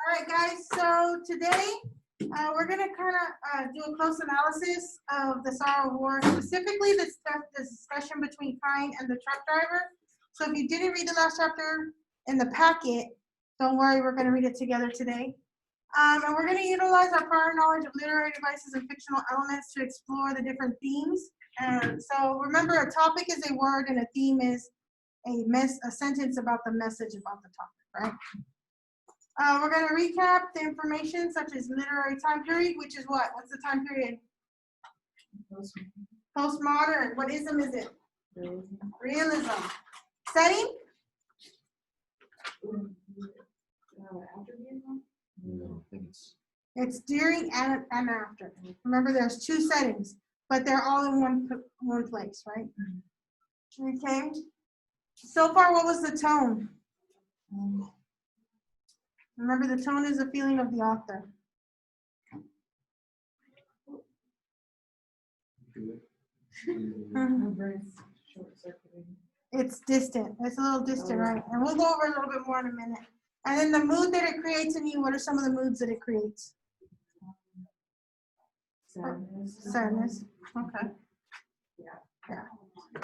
All right, guys, so today we're going to kind of do a close analysis of the Sorrow of War, specifically the discussion between Kien and the truck driver. So if you didn't read the last chapter in the packet, don't worry, we're going to read it together today. And we're going to utilize our prior knowledge of literary devices and fictional elements to explore the different themes. And so remember, a topic is a word and a theme is a sentence about the message about the topic, right? We're going to recap the information such as literary time period, which is what? What's the time period? Postmodern. What ism is it? Realism. Setting? No, I think It's during and after. Remember, there's two settings, but they're all in one place, right? Okay. So far, what was the tone? Remember, the tone is a feeling of the author. It's distant. It's a little distant, right? And we'll go over a little bit more in a minute. And then the mood that it creates in you, what are some of the moods that it creates? Sadness. Okay. Yeah.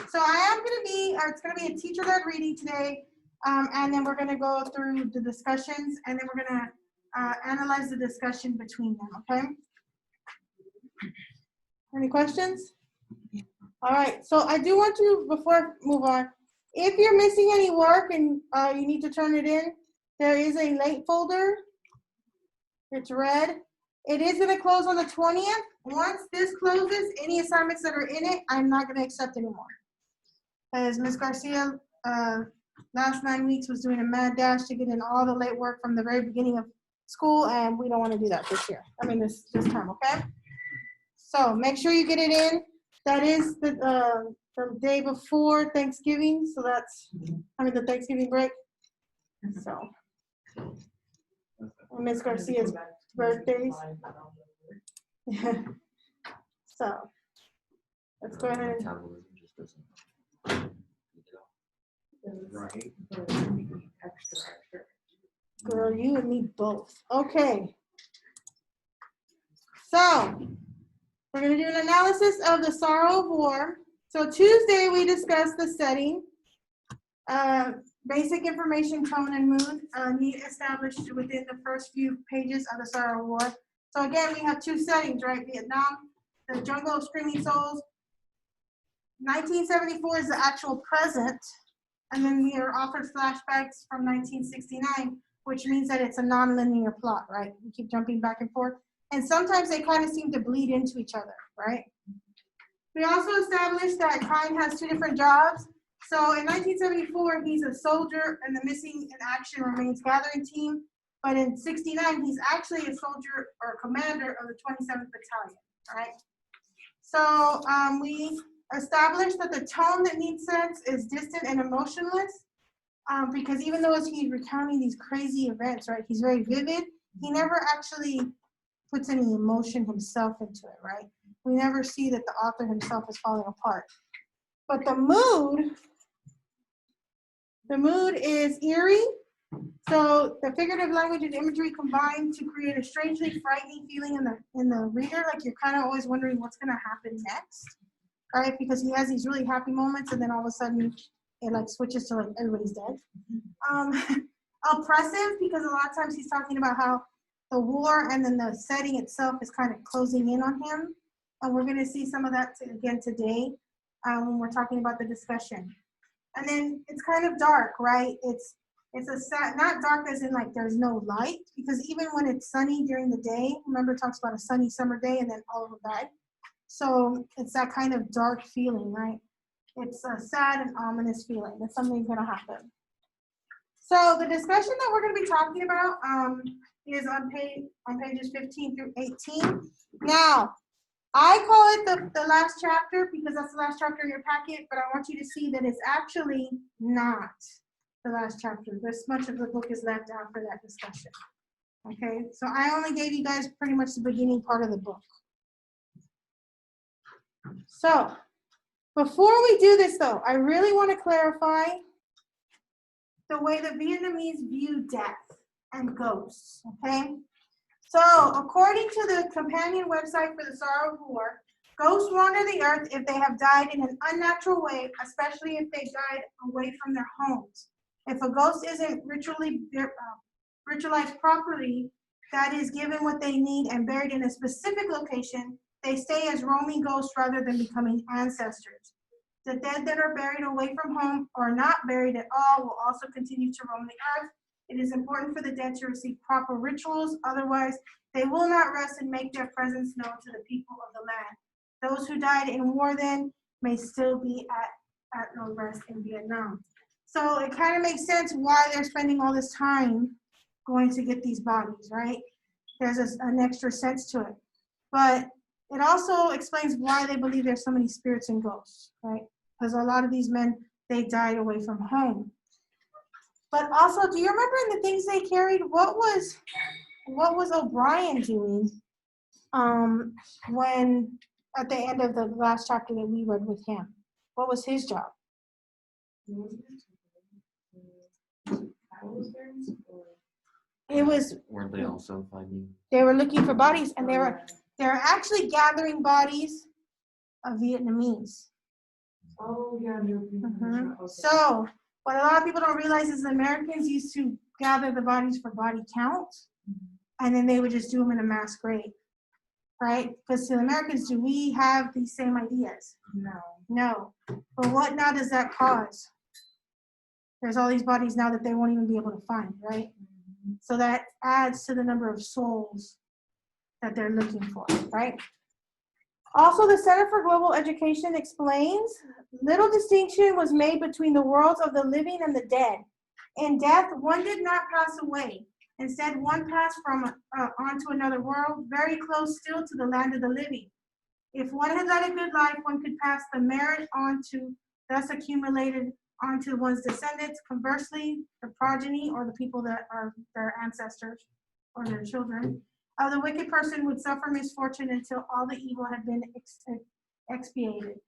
So I am going to be, it's going to be a teacher-led reading today. And then we're going to go through the discussions, and then we're going to analyze the discussion between them, okay? Any questions? All right, so I do want to, before I move on, if you're missing any work and you need to turn it in, there is a late folder. It's red. It is going to close on the 20th. Once this closes, any assignments that are in it, I'm not going to accept anymore. As Ms. Garcia, last 9 weeks was doing a mad dash to get in all the late work from the very beginning of school, and we don't want to do that this year. I mean, this time, okay? So make sure you get it in. That is the day before Thanksgiving, so that's, the Thanksgiving break. So, Ms. Garcia's birthdays. So, let's go ahead and. Right. Girl, you and me both. Okay. So, we're going to do an analysis of the Sorrow of War. So Tuesday, we discussed the setting, basic information, tone, and mood need established within the first few pages of the Sorrow of War. So again, we have two settings, right? Vietnam, the jungle of screaming souls. 1974 is the actual present. And then we are offered flashbacks from 1969, which means that it's a non-linear plot, right? We keep jumping back and forth. And sometimes they kind of seem to bleed into each other, right? We also established that Kien has two different jobs. So in 1974, he's a soldier in the Missing in Action Remains Gathering team. But in 69, he's actually a soldier or a commander of the 27th Battalion, right? So we established that the tone that needs sense is distant and emotionless. Because even though he's recounting these crazy events, right? He's very vivid. He never actually puts any emotion himself into it, right? We never see that the author himself is falling apart. But the mood is eerie. So the figurative language and imagery combine to create a strangely frightening feeling in the reader, like you're kind of always wondering what's going to happen next, right? Because he has these really happy moments, and then all of a sudden it like switches to like everybody's dead. Oppressive, because a lot of times he's talking about how the war and then the setting itself is kind of closing in on him. And we're going to see some of that again today when we're talking about the discussion. And then it's kind of dark, right? It's a sad, not dark as in like there's no light, because even when it's sunny during the day, remember it talks about a sunny summer day and then all of them died. So it's that kind of dark feeling, right? It's a sad and ominous feeling that something's going to happen. So the discussion that we're going to be talking about is on pages 15 through 18. Now, I call it the last chapter because that's the last chapter in your packet, but I want you to see that it's actually not the last chapter. This much of the book is left after that discussion. Okay, so I only gave you guys pretty much the beginning part of the book. So, before we do this though, I really want to clarify the way the Vietnamese view death. and ghosts, okay? So, according to the companion website for the Sorrow of War, ghosts wander the earth if they have died in an unnatural way, especially if they died away from their homes. If a ghost isn't ritualized properly, that is, given what they need and buried in a specific location, they stay as roaming ghosts rather than becoming ancestors. The dead that are buried away from home or not buried at all will also continue to roam the earth. It is important for the dead to receive proper rituals, otherwise they will not rest and make their presence known to the people of the land. Those who died in war then may still be at no rest in Vietnam. So it kind of makes sense why they're spending all this time going to get these bodies, right? There's an extra sense to it. But it also explains why they believe there's so many spirits and ghosts, right? Because a lot of these men, they died away from home. But also, do you remember in the things they carried, what was O'Brien doing when at the end of the last chapter that we read with him? What was his job? It was. Weren't they also finding? They were looking for bodies, and they were actually gathering bodies of Vietnamese. Oh, yeah. Mm-hmm. So what a lot of people don't realize is the Americans used to gather the bodies for body count, and then they would just do them in a mass grave, right? Because to the Americans, do we have these same ideas? No. But what now does that cause? There's all these bodies now that they won't even be able to find, right? So that adds to the number of souls that they're looking for, right? Also, the Center for Global Education explains, little distinction was made between the worlds of the living and the dead. In death, one did not pass away. Instead, one passed from onto another world, very close still to the land of the living. If one had led a good life, one could pass the merit on to, thus accumulated onto one's descendants. Conversely, the progeny, or the people that are their ancestors or their children, the wicked person would suffer misfortune until all the evil had been expiated.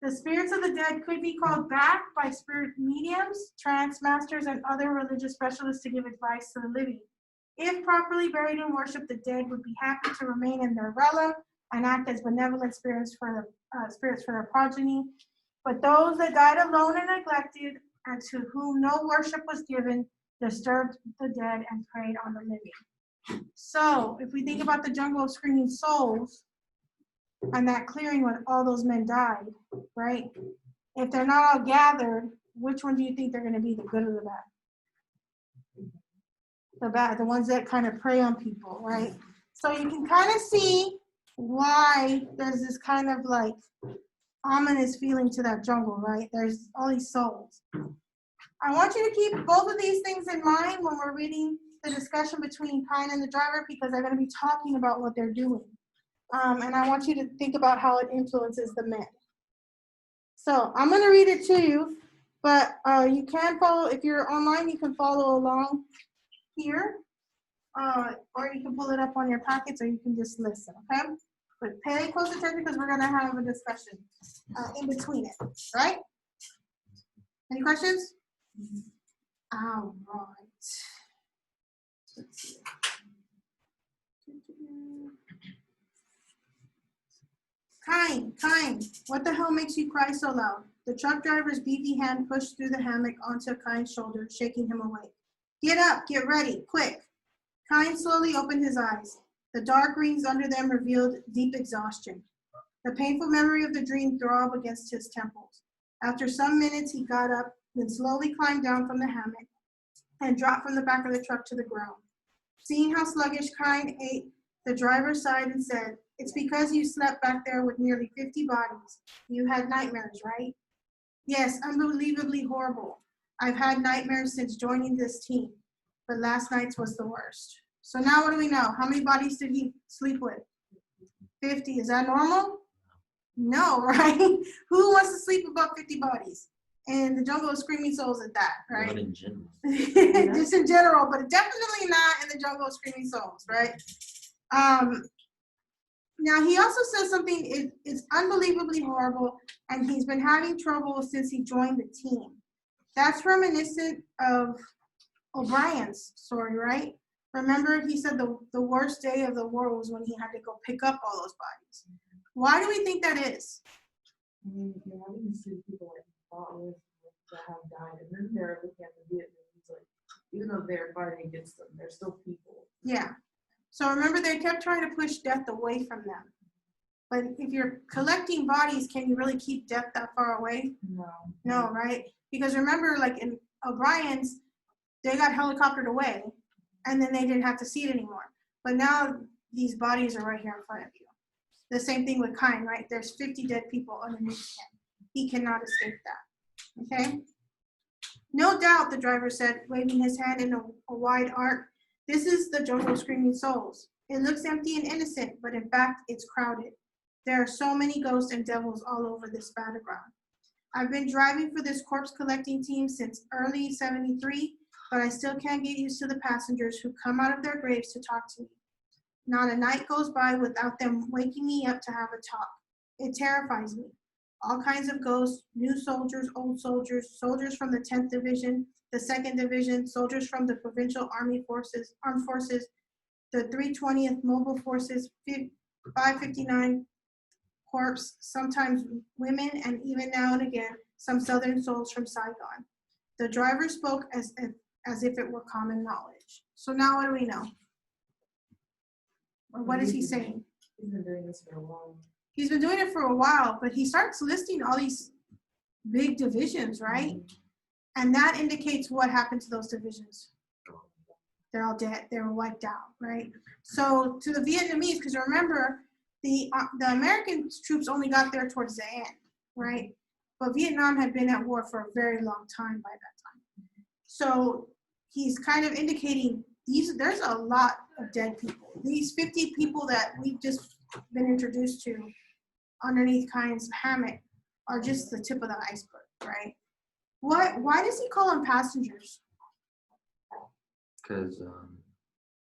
The spirits of the dead could be called back by spirit mediums, trance masters, and other religious specialists to give advice to the living. If properly buried and worshipped, the dead would be happy to remain in their realm and act as benevolent spirits for their progeny. But those that died alone and neglected, and to whom no worship was given, disturbed the dead and preyed on the living. So, if we think about the jungle of screaming souls and that clearing when all those men died, right? If they're not all gathered, which one do you think they're going to be, the good or the bad? The bad, the ones that kind of prey on people, right? So you can kind of see why there's this kind of like ominous feeling to that jungle, right? There's all these souls. I want you to keep both of these things in mind when we're reading the discussion between Kien and the driver, because they're going to be talking about what they're doing. And I want you to think about how it influences the men. So I'm going to read it to you, but you can follow, if you're online, you can follow along here, or you can pull it up on your packets, or you can just listen, okay? But pay close attention because we're going to have a discussion in between it, right? Any questions? All right. Let's see. Kien, what the hell makes you cry so loud? The truck driver's beefy hand pushed through the hammock onto Kien's shoulder, shaking him awake. Get up, get ready, quick. Kien slowly opened his eyes. The dark rings under them revealed deep exhaustion. The painful memory of the dream throbbed against his temples. After some minutes, he got up, then slowly climbed down from the hammock and dropped from the back of the truck to the ground. Seeing how sluggish Kien ate, the driver sighed and said, "It's because you slept back there with nearly 50 bodies. You had nightmares, right?" "Yes, unbelievably horrible. I've had nightmares since joining this team, but last night's was the worst." So now what do we know? How many bodies did he sleep with? 50. Is that normal? No, right? Who wants to sleep above 50 bodies? And the jungle of screaming souls at that, right? Not in general. Just in general, but definitely not in the jungle of screaming souls, right? Now he also says something, it's unbelievably horrible, and he's been having trouble since he joined the team. That's reminiscent of O'Brien's story, right? Remember, he said the worst day of the war was when he had to go pick up all those bodies. Why do we think that is? I mean, you're having to see people like you fought with that have died, and then they're looking at the Vietnamese like, even though they're fighting against them, they're still people. Yeah. So remember, they kept trying to push death away from them. But if you're collecting bodies, can you really keep death that far away? No. No, right? Because remember, like in O'Brien's, they got helicoptered away, and then they didn't have to see it anymore. But now these bodies are right here in front of you. The same thing with Kien, right? There's 50 dead people underneath him. He cannot escape that, okay? No doubt, the driver said, waving his hand in a wide arc. This is the jungle of screaming souls. It looks empty and innocent, but in fact, it's crowded. There are so many ghosts and devils all over this battleground. I've been driving for this corpse collecting team since early '73, but I still can't get used to the passengers who come out of their graves to talk to me. Not a night goes by without them waking me up to have a talk. It terrifies me. All kinds of ghosts, new soldiers, old soldiers, soldiers from the 10th Division, the 2nd Division, soldiers from the Provincial Armed Forces, the 320th Mobile Forces, 559 Corps, sometimes women, and even now and again, some Southern souls from Saigon. The driver spoke as if it were common knowledge. So now what do we know? Or what is he saying? He's been doing this for a while. He's been doing it for a while, but he starts listing all these big divisions, right? And that indicates what happened to those divisions. They're all dead. They were wiped out, right? So to the Vietnamese, because remember, the American troops only got there towards the end, right? But Vietnam had been at war for a very long time by that time. So he's kind of indicating there's a lot of dead people. These 50 people that we've just been introduced to underneath Kien's hammock are just the tip of the iceberg, right? Why does he call them passengers? Because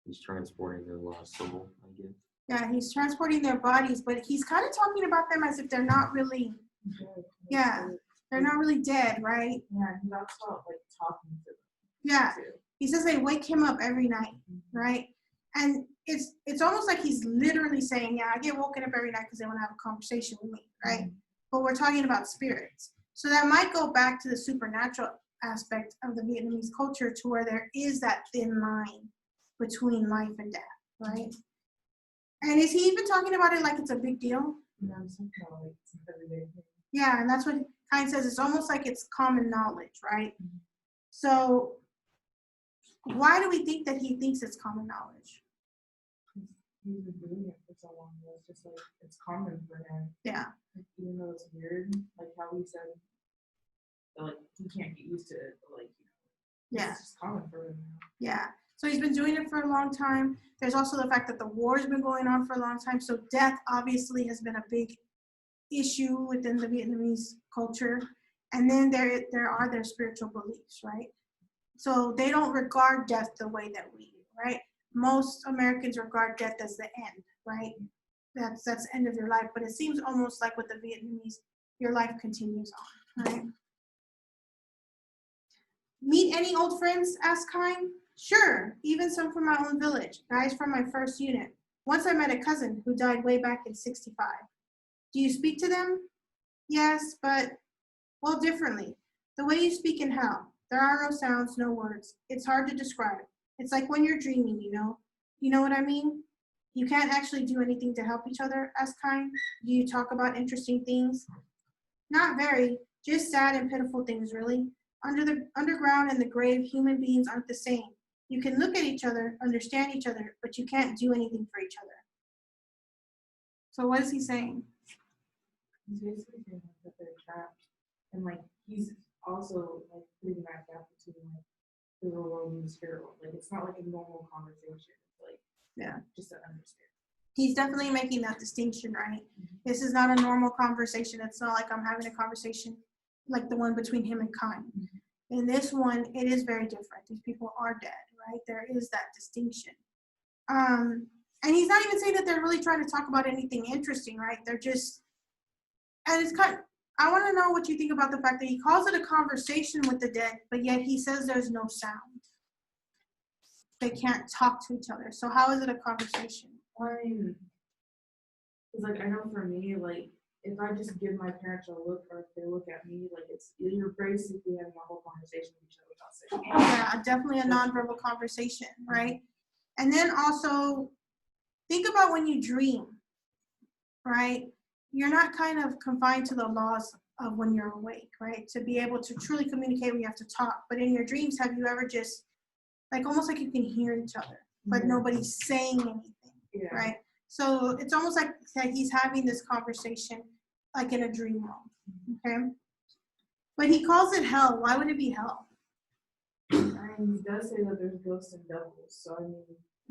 he's transporting their lost soul, I guess. Yeah, he's transporting their bodies, but he's kind of talking about them as if they're not really, they're not really dead, right? Yeah, he talks about like talking to them. Yeah, Too. he says they wake him up every night, right? And it's almost like he's literally saying, yeah, I get woken up every night because they want to have a conversation with me, right? But we're talking about spirits. So that might go back to the supernatural aspect of the Vietnamese culture, to where there is that thin line between life and death, right? And is he even talking about it like it's a big deal? No, something like it's an everyday thing. Yeah, and that's what Kien says. It's almost like it's common knowledge, right? So why do we think that he thinks it's common knowledge? He's been doing it for so long. It's just like it's common for him. Yeah. Like, even though it's weird, like how he said, that, like he can't get used to it, but like Yeah. it's just common for him now. Yeah. So he's been doing it for a long time. There's also the fact that the war's been going on for a long time. So death obviously has been a big issue within the Vietnamese culture. And then there are their spiritual beliefs, right? So they don't regard death the way that we do, right? Most Americans regard death as the end, right? That's the end of your life. But it seems almost like with the Vietnamese, your life continues on, right? Meet any old friends? Asked Kien. Sure, even some from my own village, guys from my first unit. Once I met a cousin who died way back in '65. Do you speak to them? Yes, but, well, differently. The way you speak in hell. There are no sounds, no words. It's hard to describe. It's like when you're dreaming, you know? You know what I mean? You can't actually do anything to help each other? Asked Kien. Do you talk about interesting things? Not very. Just sad and pitiful things, really. Under the underground and the grave, human beings aren't the same. You can look at each other, understand each other, but you can't do anything for each other. So what is he saying? He's basically saying that they're trapped, and like he's also like putting that gap between like the real world and the spirit world. Like it's not like a normal conversation. It's like just to understand. He's definitely making that distinction, right? This is not a normal conversation. It's not like I'm having a conversation like the one between him and Kien. In this one, it is very different. These people are dead, right? There is that distinction. And he's not even saying that they're really trying to talk about anything interesting, right? They're just, and it's kind of, I want to know what you think about the fact that he calls it a conversation with the dead, but yet he says there's no sound. they can't talk to each other. So how is it a conversation? I mean, it's like, I know for me, like, if I just give my parents a look or if they look at me, like, it's, you're basically having a whole conversation with each other without saying anything. Yeah, definitely a nonverbal conversation, right? And then also think about when you dream, right? You're not kind of confined to the laws of when you're awake, right? To be able to truly communicate, we have to talk. But in your dreams, have you ever just, like, almost like you can hear each other, but Yeah. nobody's saying anything, Yeah. right? So it's almost like that he's having this conversation like in a dream world, okay? But he calls it hell. Why would it be hell? And he does say that there's ghosts and devils, so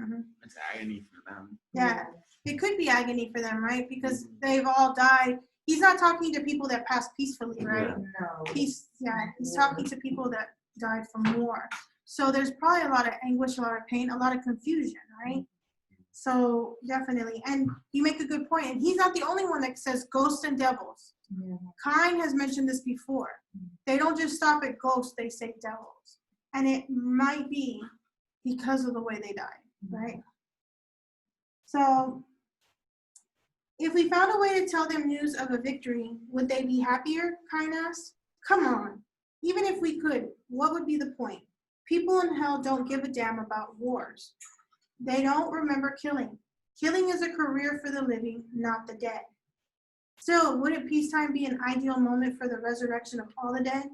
I mean, It's agony for them. Yeah, it could be agony for them, right? Because they've all died. He's not talking to people that passed peacefully, right? no. He's talking to people that died from war. So there's probably a lot of anguish, a lot of pain, a lot of confusion, right? So definitely. And you make a good point. And he's not the only one that says ghosts and devils. Yeah. Kien has mentioned this before. They don't just stop at ghosts, they say devils. And it might be because of the way they died, right? So if we found a way to tell them news of a victory, would they be happier? Kien asked. Come on. Even if we could, what would be the point? People in hell don't give a damn about wars. They don't remember killing. Killing is a career for the living, not the dead. Still, wouldn't peacetime be an ideal moment for the resurrection of all the dead?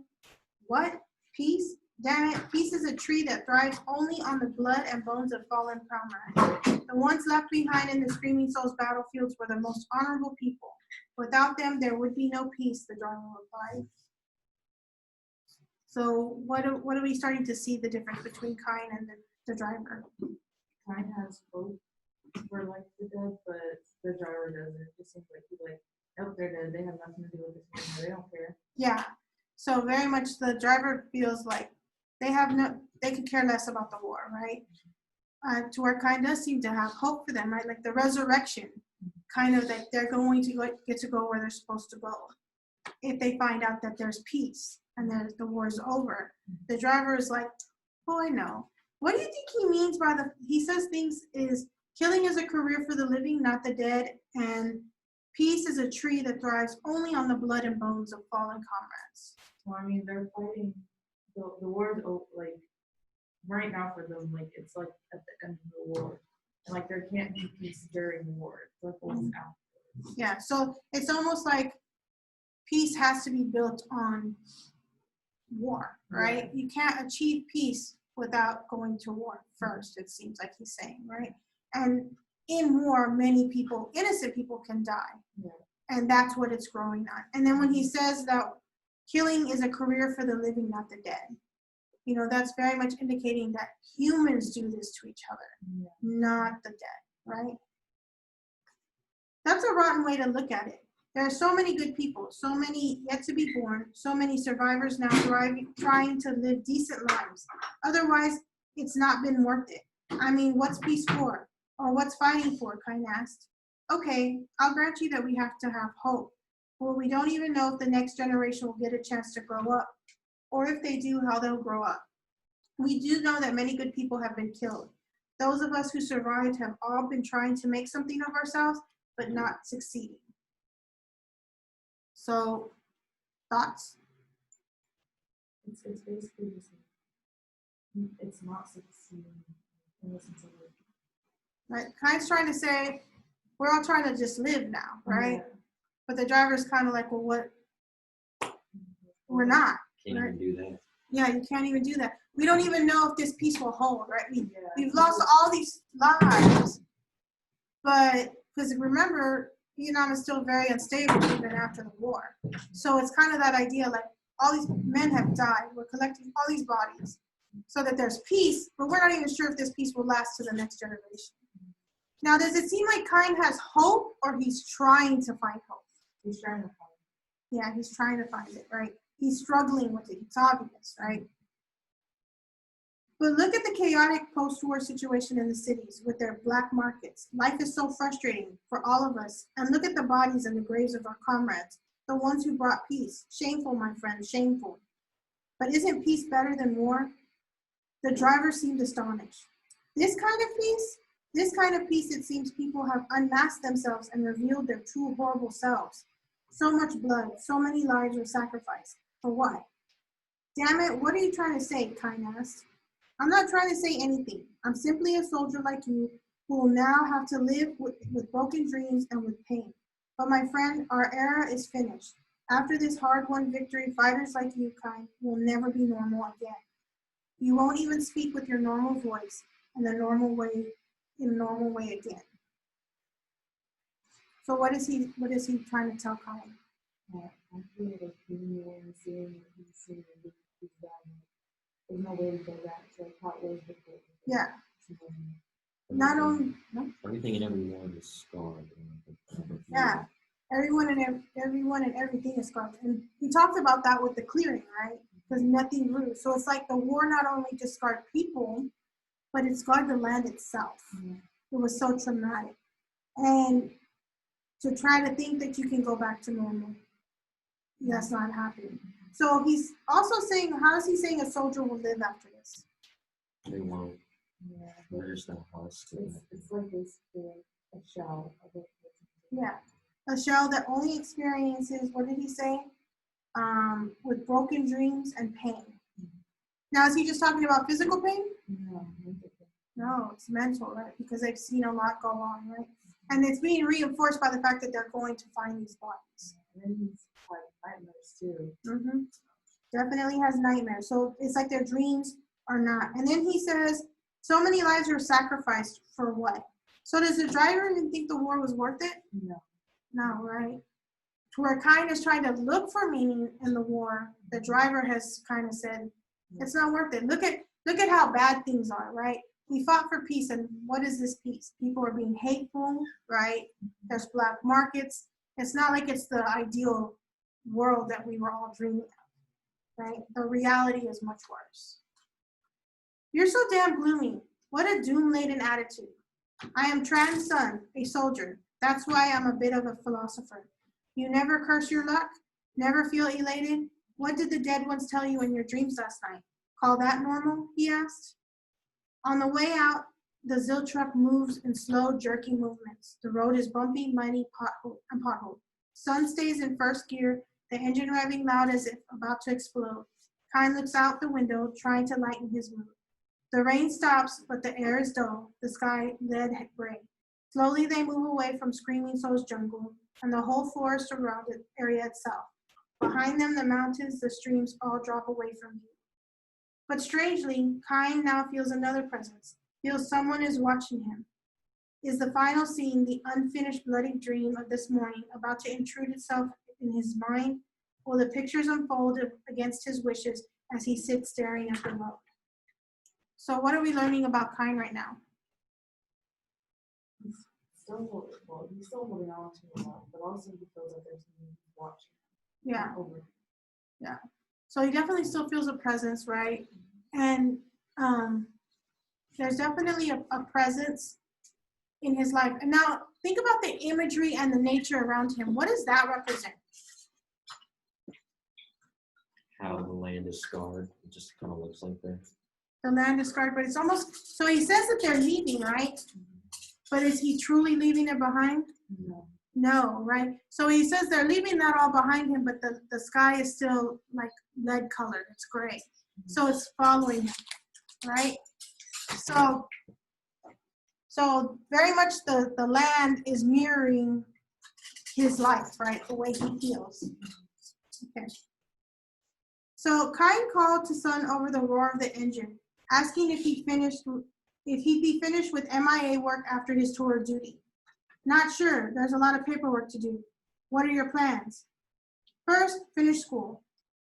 What? Peace? Damn it, peace is a tree that thrives only on the blood and bones of fallen comrades. The ones left behind in the Screaming Souls battlefields were the most honorable people. Without them, there would be no peace, the driver replied. So what are we starting to see the difference between Kien and the driver? Kien has hope for like the dead, but the driver doesn't. It just seems like he's like, nope, they're dead. They have nothing to do with this anymore. They don't care. Yeah. So very much the driver feels like they could care less about the war, right? To where Kien does seem to have hope for them, right? Like the resurrection, kind of like they're going to get to go where they're supposed to go. If they find out that there's peace and that the war is over, the driver is like, oh, I know. What do you think he means by he says things is killing is a career for the living, not the dead, and peace is a tree that thrives only on the blood and bones of fallen comrades. Well, I mean, they're fighting. The war is like right now for them. Like it's like at the end of the war, and like there can't be peace during war. It's like always after. Yeah, so it's almost like peace has to be built on war, right? You can't achieve peace without going to war first, it seems like he's saying, right? And in war, many people, innocent people, can die. Yeah. And that's what it's growing on. And then when he says that killing is a career for the living, not the dead, you know, that's very much indicating that humans do this to each other, not the dead, right? That's a rotten way to look at it. There are so many good people, so many yet to be born, so many survivors now trying to live decent lives. Otherwise, it's not been worth it. I mean, what's peace for? Or what's fighting for, Kien asked. Okay, I'll grant you that we have to have hope. Well, we don't even know if the next generation will get a chance to grow up, or if they do, how they'll grow up. We do know that many good people have been killed. Those of us who survived have all been trying to make something of ourselves, but not succeeding. So, thoughts? It's basically just it's not succeeding in the sense of like, Right? Kien's trying to say, we're all trying to just live now, right? yeah. But the driver's kind of like, well, what? We're not. Can't Right? even do that. Yeah, you can't even do that. We don't even know if this peace will hold, right? Yeah. We've lost all these lives. But, because remember, Vietnam is still very unstable even after the war. So it's kind of that idea, like, all these men have died. We're collecting all these bodies so that there's peace, but we're not even sure if this peace will last to the next generation. Now, does it seem like Kien has hope, or he's trying to find hope? He's trying to find. Yeah, he's trying to find it, right? He's struggling with it. It's obvious, right? But look at the chaotic post-war situation in the cities with their black markets. Life is so frustrating for all of us. And look at the bodies and the graves of our comrades, the ones who brought peace. Shameful, my friend, shameful. But isn't peace better than war? The driver seemed astonished. This kind of peace, it seems people have unmasked themselves and revealed their true horrible selves. So much blood, so many lives were sacrificed. For what? Damn it, what are you trying to say? Kien asked. I'm not trying to say anything. I'm simply a soldier like you who will now have to live with broken dreams and with pain. But my friend, our era is finished. After this hard-won victory, fighters like you, Kien, will never be normal again. You won't even speak with your normal voice in a normal way again. So what is he trying to tell Kien? I feel like being there and seeing what he's seeing and he's done. There's no way to go back to like how it was before. Yeah. Not only Everything and everyone is scarred. yeah, everyone and everything is scarred. And we talked about that with the clearing, right? Because nothing grew. So it's like the war not only just scarred people, but it scarred the land itself. Yeah. It was so traumatic. And to try to think that you can go back to normal, that's not happening. So he's also saying, how is he saying a soldier will live after this? They won't. Yeah. There's no house. It's like basically a shell of it. Yeah, a shell that only experiences, what did he say? With broken dreams and pain. Now, is he just talking about physical pain? No. No, it's mental, right? Because they've seen a lot go on, right? And it's being reinforced by the fact that they're going to find these bodies. And then he's like nightmares too. Mm-hmm. Definitely has nightmares. So it's like their dreams are not. And then he says, so many lives were sacrificed for what? So does the driver even think the war was worth it? No. No, right? Where Kien is trying to look for meaning in the war, the driver has kind of said, it's not worth it. Look at how bad things are, right? We fought for peace, and what is this peace? People are being hateful, right? There's black markets. It's not like it's the ideal world that we were all dreaming of, right? The reality is much worse. You're so damn gloomy. What a doom-laden attitude. I am Tran's son, a soldier. That's why I'm a bit of a philosopher. You never curse your luck? Never feel elated? What did the dead ones tell you in your dreams last night? Call that normal? He asked. On the way out, the Zill truck moves in slow, jerky movements. The road is bumpy, muddy, potholed. Sun stays in first gear, the engine revving loud as if about to explode. Kien looks out the window, trying to lighten his mood. The rain stops, but the air is dull, the sky lead gray. Slowly they move away from Screaming Soul's jungle and the whole forest around the area itself. Behind them, the mountains, the streams all drop away from view. But strangely, Kien now feels another presence, feels someone is watching him. Is the final scene, the unfinished bloody dream of this morning, about to intrude itself in his mind? Will the pictures unfold against his wishes as he sits staring at the road? So what are we learning about Kien right now? He's still holding on to a lot, but also he feels like there's someone watching. Yeah. Over. Yeah. So he definitely still feels a presence, right? And there's definitely a presence in his life. And now think about the imagery and the nature around him. What does that represent? How the land is scarred. It just kind of looks like that. The land is scarred, but it's almost, so he says that they're leaving, right? But is he truly leaving it behind? No. No, right? So he says they're leaving that all behind him, but the sky is still like lead colored. It's gray. So it's following him, right? So very much the land is mirroring his life, right? The way he feels. Okay. So Kien called to Sun over the roar of the engine, asking if he'd be finished with MIA work after his tour of duty. Not sure. There's a lot of paperwork to do. What are your plans? First, finish school.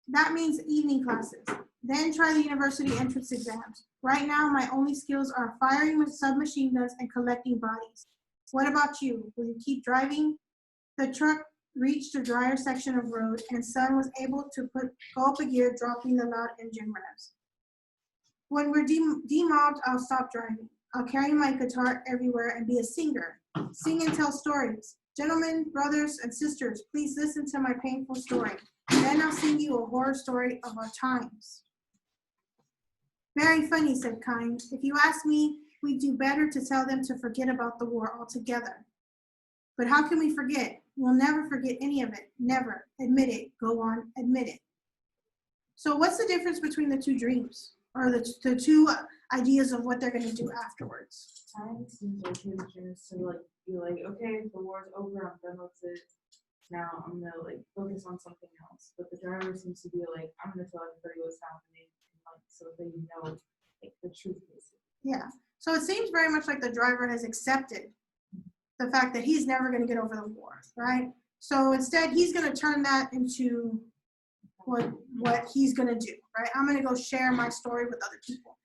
That means evening classes. Then try the university entrance exams. Right now, my only skills are firing with submachine guns and collecting bodies. What about you? Will you keep driving? The truck reached a drier section of road, and Sun was able to go up a gear, dropping the loud engine revs. When we're demobbed, I'll stop driving. I'll carry my guitar everywhere and be a singer. Sing and tell stories. Gentlemen, brothers, and sisters, please listen to my painful story. Then I'll sing you a horror story of our times. Very funny, said Kien. If you ask me, we do better to tell them to forget about the war altogether. But how can we forget? We'll never forget any of it. Never. Admit it. Go on. Admit it. So what's the difference between the two dreams or the two ideas of what they're going to do afterwards? Time seems like his dreams to like be like, okay, the war's over, I'm done with it. Now I'm gonna like focus on something else. But the driver seems to be like, I'm gonna tell everybody what's happening, like, so they know like the truth basically. Yeah. So it seems very much like the driver has accepted the fact that he's never going to get over the war, right? So instead, he's going to turn that into what he's going to do, right? I'm going to go share my story with other people.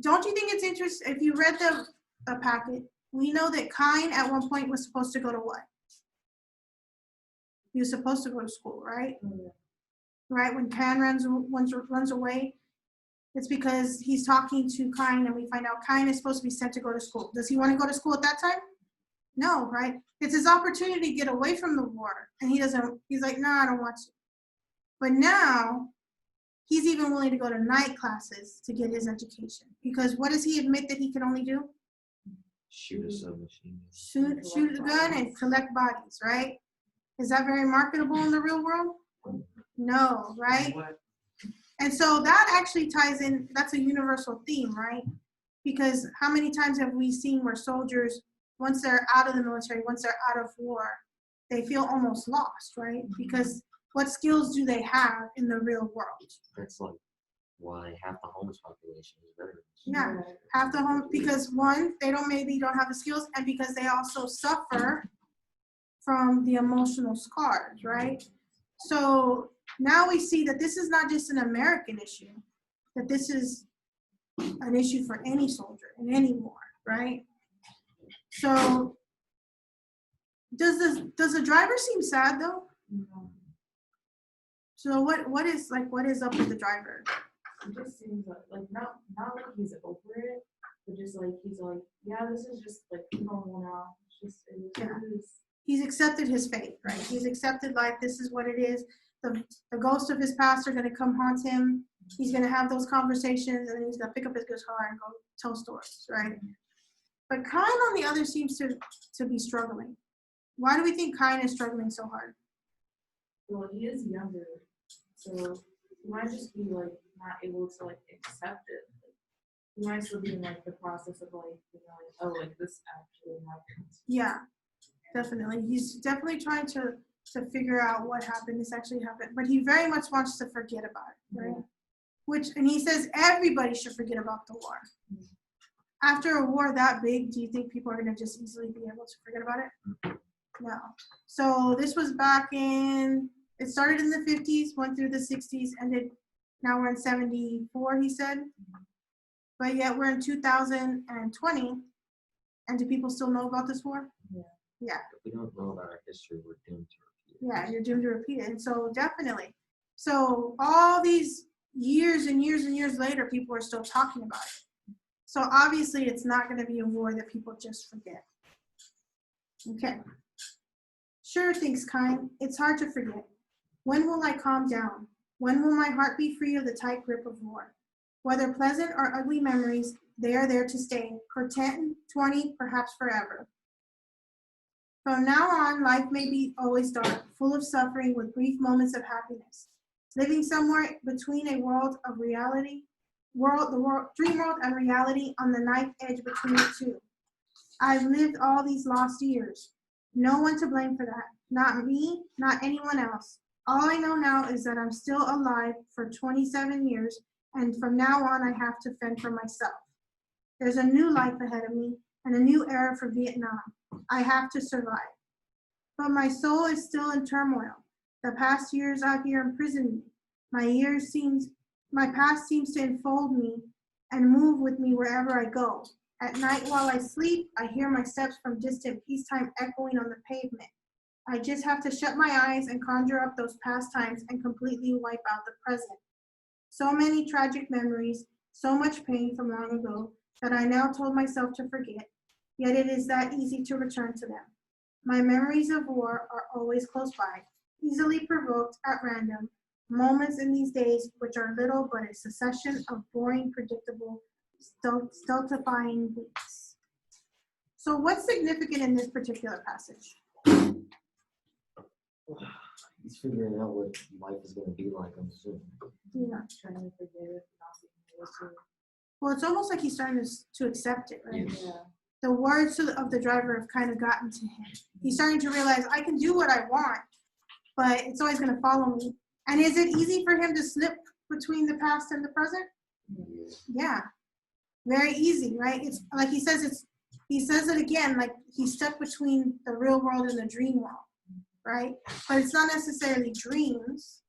Don't you think it's interesting? If you read the packet, we know that Kien at one point was supposed to go to what? He was supposed to go to school, right? Yeah. Right? When Kien runs away, it's because he's talking to Kien and we find out Kien is supposed to be sent to go to school. Does he want to go to school at that time? No, right? It's his opportunity to get away from the war. And he's like, no, I don't want to. But now he's even willing to go to night classes to get his education. Because what does he admit that he can only do? Shoot a submachine. Shoot a gun and collect bodies, right? Is that very marketable in the real world? No, right? And so that actually ties in, that's a universal theme, right? Because how many times have we seen where soldiers, once they're out of the military, once they're out of war, they feel almost lost, right? Because what skills do they have in the real world? That's like why half the homeless population is veterans. Yeah, half the home, because one, maybe don't have the skills, and because they also suffer from the emotional scars, right? So now we see that this is not just an American issue, that this is an issue for any soldier in any war, right? So does the driver seem sad though? No. So what is up with the driver? It just seems like not like he's over it, but just like he's like, yeah, this is just like normal now. It's just it is. He's accepted his fate, right? He's accepted life. This is what it is. The ghost of his past are going to come haunt him. He's going to have those conversations, and then he's going to pick up his guitar and go tell stories, right? But Kien, on the other, seems to be struggling. Why do we think Kien is struggling so hard? Well, he is younger, so he might just be like not able to like accept it. Like, he might still be in like the process of like, like, oh, like this actually happened. Yeah, definitely. He's definitely trying to figure out what happened. This actually happened, but he very much wants to forget about it, right? Yeah. And he says everybody should forget about the war. Mm-hmm. After a war that big, do you think people are going to just easily be able to forget about it? No. So this was it started in the 50s, went through the 60s, ended, now we're in 74, he said. But yet we're in 2020, and do people still know about this war? Yeah. Yeah. If we don't know about our history, we're doomed to repeat it. Yeah, you're doomed to repeat it. And so definitely. So all these years and years and years later, people are still talking about it. So obviously it's not going to be a war that people just forget. Okay. Sure, thinks Kien. It's hard to forget. When will I calm down? When will my heart be free of the tight grip of war? Whether pleasant or ugly memories, they are there to stay for 10, 20, perhaps forever. From now on, life may be always dark, full of suffering with brief moments of happiness. Living somewhere between a world of reality, dream world and reality on the knife edge between the two. I've lived all these lost years. No one to blame for that. Not me, not anyone else. All I know now is that I'm still alive for 27 years, and from now on I have to fend for myself. There's a new life ahead of me and a new era for Vietnam. I have to survive. But my soul is still in turmoil. The past years out here imprisoned me. My past seems to enfold me and move with me wherever I go. At night while I sleep, I hear my steps from distant peacetime echoing on the pavement. I just have to shut my eyes and conjure up those past times and completely wipe out the present. So many tragic memories, so much pain from long ago that I now told myself to forget, yet it is that easy to return to them. My memories of war are always close by, easily provoked at random, moments in these days which are little but a succession of boring, predictable stultifying weeks. So what's significant in this particular passage? He's figuring out what life is going to be like, I'm assuming. Yeah. Trying to forget it, not being able to. Well, it's almost like he's starting to accept it, right? Yes. Yeah. The words of the driver have kind of gotten to him. He's starting to realize I can do what I want, but it's always going to follow me. And is it easy for him to slip between the past and the present? Yeah, very easy, right? It's like he says it again, like he's stuck between the real world and the dream world, right? But it's not necessarily dreams,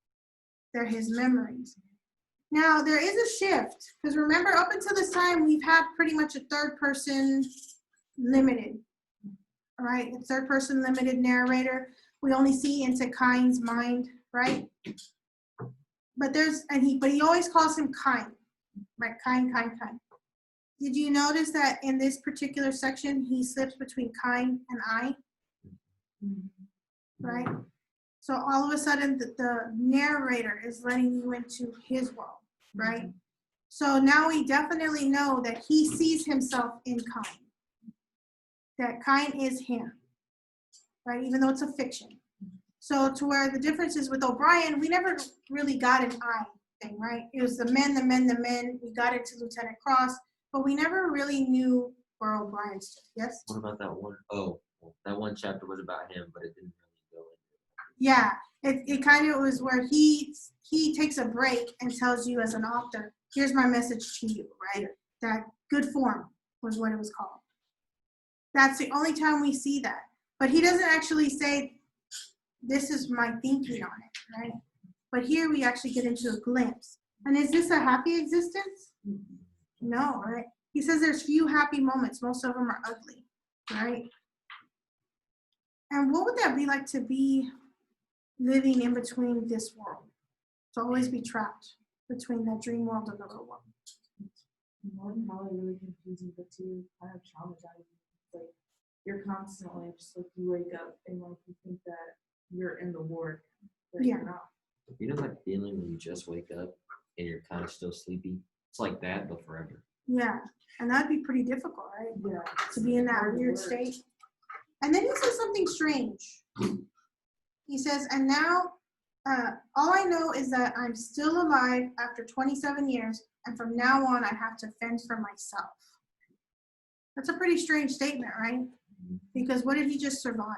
they're his memories. Now, there is a shift, because remember, up until this time, we've had pretty much a third person limited, all right? A third person limited narrator. We only see into Kien's mind, right? But he always calls him Kien, right? Kien. Did you notice that in this particular section, he slips between Kien and I, right? So all of a sudden, the narrator is letting you into his world, right? So now we definitely know that he sees himself in Kien, that Kien is him, right? Even though it's a fiction. So to where the difference is with O'Brien, we never really got an I thing, right? It was the men. We got into Lieutenant Cross, but we never really knew where O'Brien stood. Yes? What about that one? Oh, well, that one chapter was about him, but it didn't really go into it. Yeah, it kind of was where he takes a break and tells you as an author, here's my message to you, right? That good form was what it was called. That's the only time we see that. But he doesn't actually say, this is my thinking on it, right? But here we actually get into a glimpse. And is this a happy existence? No, right? He says there's few happy moments. Most of them are ugly, right? And what would that be like to be living in between this world? To always be trapped between that dream world and the real world. One, probably really confusing, but two, kind of traumatizing. Like, you're constantly just like, you wake up and like, you think that you're in the war, but Yeah. you're not. You know that feeling when you just wake up and you're kind of still sleepy? It's like that, but forever. Yeah, and that'd be pretty difficult, right? Yeah. To be in that Hard weird work. state. And then he says something strange. He says, and now all I know is that I'm still alive after 27 years, and from now on I have to fend for myself. That's a pretty strange statement, right? Because what did he just survive?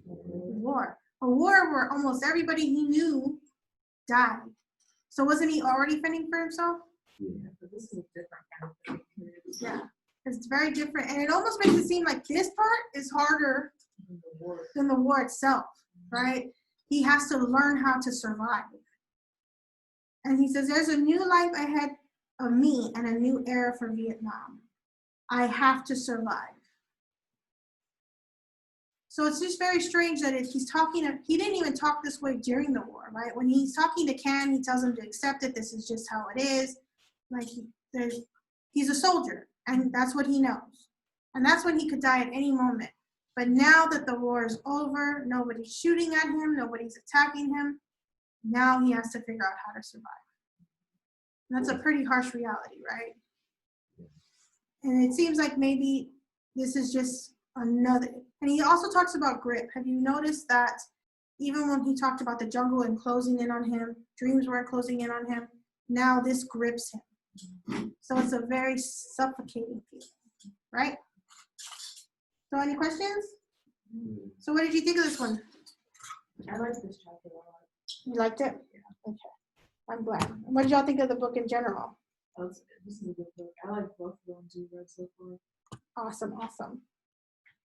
War. A war where almost everybody he knew died. So wasn't he already fending for himself? Yeah, but this is a different kind of thing. Yeah, it's very different. And it almost makes it seem like this part is harder In the war. than the war itself, right? He has to learn how to survive. And he says, there's a new life ahead of me and a new era for Vietnam. I have to survive. So it's just very strange that he's talking, he didn't even talk this way during the war, right? When he's talking to Kien, he tells him to accept it. This is just how it is. Like he's a soldier, and that's what he knows. And that's when he could die at any moment. But now that the war is over, nobody's shooting at him, nobody's attacking him, now he has to figure out how to survive. And that's a pretty harsh reality, right? And it seems like maybe this is just another, and he also talks about grip. Have you noticed that even when he talked about the jungle and closing in on him, dreams weren't closing in on him, now this grips him. So it's a very suffocating feeling, right? So any questions? So what did you think of this one? I like this chapter a lot. You liked it? Okay, I'm glad. What did y'all think of the book in general? This is a good book. I like both of them you've read so far. Awesome.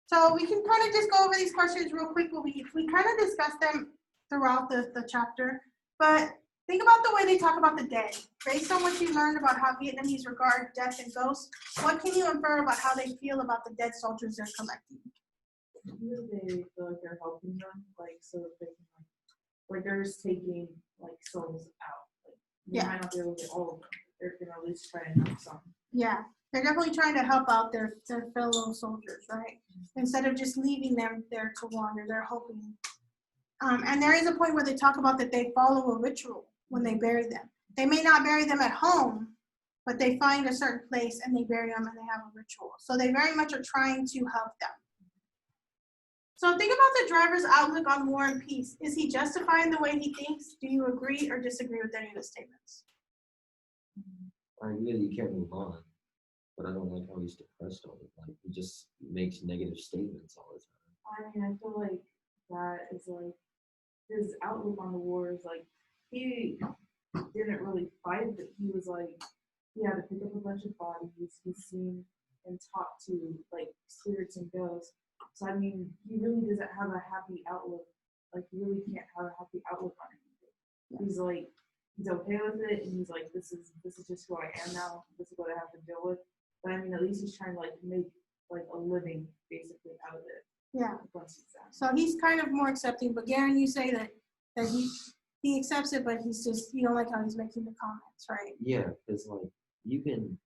So we can kind of just go over these questions real quick. We kind of discussed them throughout the chapter, but think about the way they talk about the dead. Based on what you learned about how Vietnamese regard death and ghosts, what can you infer about how they feel about the dead soldiers they're collecting? They feel like they're helping them, like so that they can like they're just taking like souls out. Like you might not be able to get all of them. They're gonna at least try and help some. Yeah, they're definitely trying to help out their fellow soldiers, right? Instead of just leaving them there to wander, they're hoping. And there is a point where they talk about that they follow a ritual when they bury them. They may not bury them at home, but they find a certain place and they bury them and they have a ritual. So they very much are trying to help them. So think about the driver's outlook on war and peace. Is he justifying the way he thinks? Do you agree or disagree with any of the statements? I agree that you can't move on, but I don't like how he's depressed all the time. He just makes negative statements all the time. I mean, I feel like that is like his outlook on the war is like he didn't really fight, but he was like he had to pick up a bunch of bodies. He's seen and talked to like spirits and ghosts. So I mean, he really doesn't have a happy outlook. Like he really can't have a happy outlook on anything. He's like he's okay with it, and he's like, this is just who I am now. This is what I have to deal with. But I mean, at least he's trying to like make like a living basically out of it. Yeah. Once he's done. So he's kind of more accepting. But Garen, you say that he accepts it, but he's just, you don't like how he's making the comments, right? Yeah, because like you can,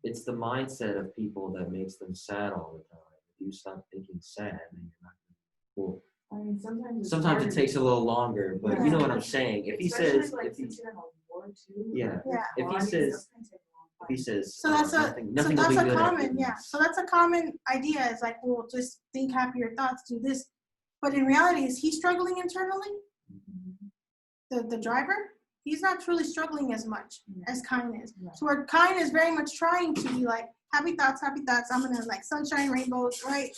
it's the mindset of people that makes them sad all the time. If you stop thinking sad, then you're not going to. Well, I mean, sometimes it takes a little longer, but you know what I'm saying. If he says, like, if he, since you're in a war too, yeah, Yeah. if he says, So that's nothing so will that's be a good common, after yeah. this. So that's a common idea. It's like, well, just think happier thoughts, do this. But in reality, is he struggling internally? The driver? He's not truly struggling as much as Kien is. So where Kien is very much trying to be like, happy thoughts, I'm gonna like sunshine, rainbows, right?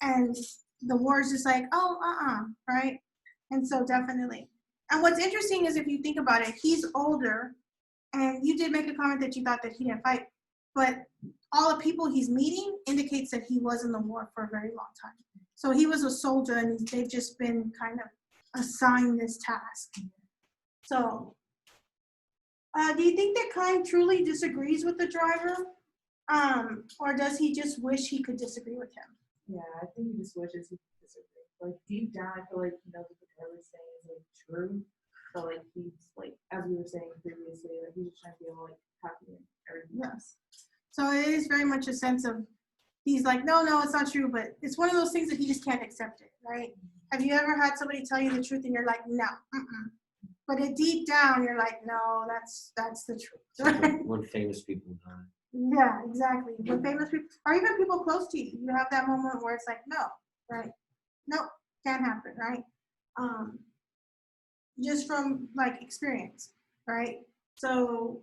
And the war is just like, oh, right? And so definitely. And what's interesting is if you think about it, he's older, and you did make a comment that you thought that he didn't fight, but all the people he's meeting indicates that he was in the war for a very long time. So he was a soldier, and they've just been kind of assigned this task. So do you think that Kien truly disagrees with the driver? Or does he just wish he could disagree with him? Yeah, I think he just wishes he could disagree. Like deep down, I feel like he knows what the driver's saying is like true. But like he's like, as we were saying previously, like he's just trying to be like happy and everything. Yes. So it is very much a sense of, he's like, no, it's not true, but it's one of those things that he just can't accept it, right? Have you ever had somebody tell you the truth and you're like, no, but deep down you're like, no, that's the truth. When famous people die. Yeah, exactly. When famous people, or even people close to you, you have that moment where it's like, no, right? Nope, can't happen, right? Just from like experience, right? So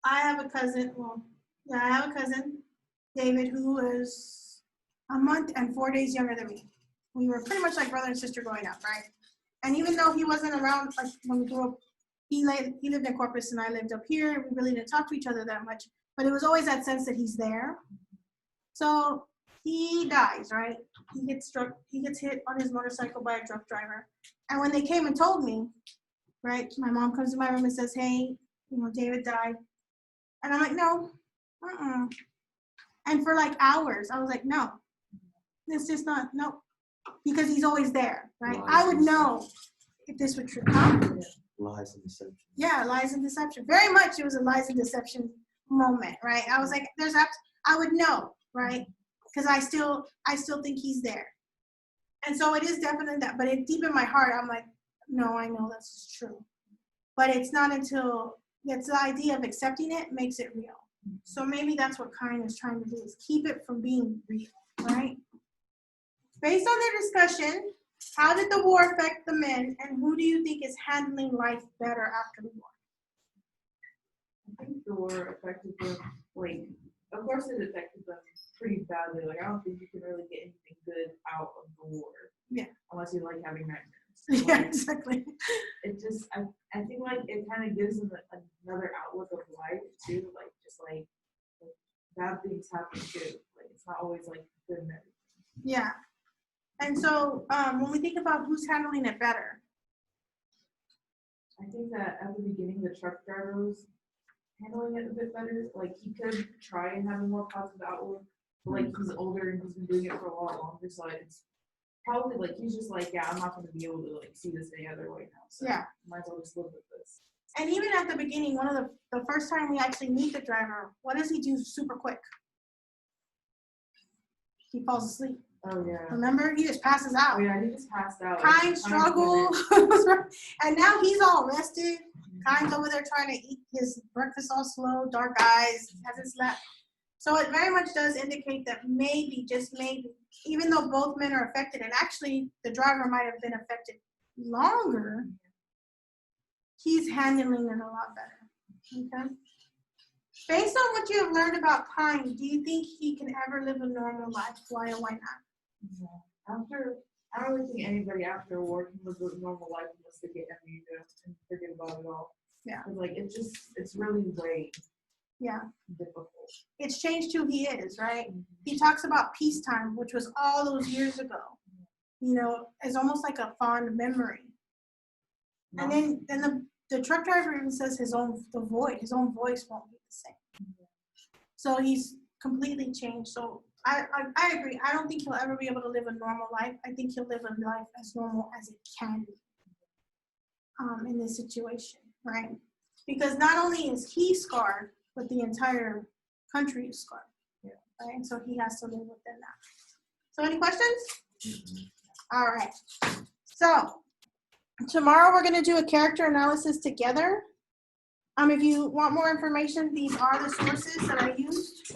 I have a cousin, David, who is a month and 4 days younger than me. We were pretty much like brother and sister growing up, right? And even though he wasn't around, like when we grew up, he lived in Corpus and I lived up here. We really didn't talk to each other that much, but it was always that sense that he's there. So he dies, right? He gets hit on his motorcycle by a drunk driver. And when they came and told me, right, my mom comes to my room and says, hey, David died. And I'm like, no, And for like hours, I was like, no, it's just not, no, because he's always there, right? Lies I would and know if this were true. Lies and deception. Yeah, lies and deception. Very much it was a lies and deception moment, right? I was like, I would know, right? Because I still think he's there. And so it is definitely that, but deep in my heart, I'm like, no, I know this is true. But it's not until it's the idea of accepting it makes it real. So maybe that's what Kien is trying to do, is keep it from being real, right? Based on their discussion, how did the war affect the men, and who do you think is handling life better after the war? I think the war affected them, like, of course it affected them pretty badly. Like, I don't think you can really get anything good out of the war. Yeah. Unless you like having nightmares. Yeah, Like, exactly. it just, I think like it kind of gives them another outlook of life too. Like, just like bad things happen too. Like, it's not always like good and everything. Yeah. And so when we think about who's handling it better, I think that at the beginning, the truck driver was handling it a bit better. Like, he could try and have a more positive outlook, but like he's older and he's been doing it for a lot longer, so it's probably like he's just like, yeah, I'm not going to be able to like see this any other way now. So yeah. might as well just live with this. And even at the beginning, one of the first time we actually meet the driver, what does he do super quick? He falls asleep. Oh yeah. Remember, he just passes Oh out. yeah, he just passed out. Kind struggle, and now he's all rested. Kind's over there trying to eat his breakfast all slow, dark eyes, hasn't slept. So it very much does indicate that maybe, just maybe, even though both men are affected, and actually the driver might have been affected longer, he's handling it a lot better. Okay. Based on what you have learned about Kind, do you think he can ever live a normal life? Why or why not? Yeah. I don't really think anybody after a war can live a normal life unless they get amnesia and forget about it all. Yeah. Like it's really way Yeah. difficult. It's changed who he is, right? He talks about peacetime, which was all those years ago. You know, it's almost like a fond memory. No. And then the truck driver even says his own voice won't be the same. So he's completely changed. So I agree. I don't think he'll ever be able to live a normal life. I think he'll live a life as normal as it can be in this situation, right? Because not only is he scarred, but the entire country is scarred. Yeah. Right? And so he has to live within that. So any questions? All right. So tomorrow we're going to do a character analysis together. If you want more information, these are the sources that I used.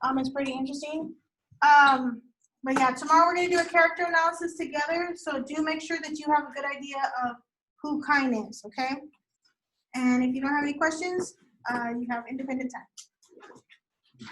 It's pretty interesting. But yeah, tomorrow we're going to do a character analysis together. So do make sure that you have a good idea of who Kien is, okay? And if you don't have any questions, you have independent time.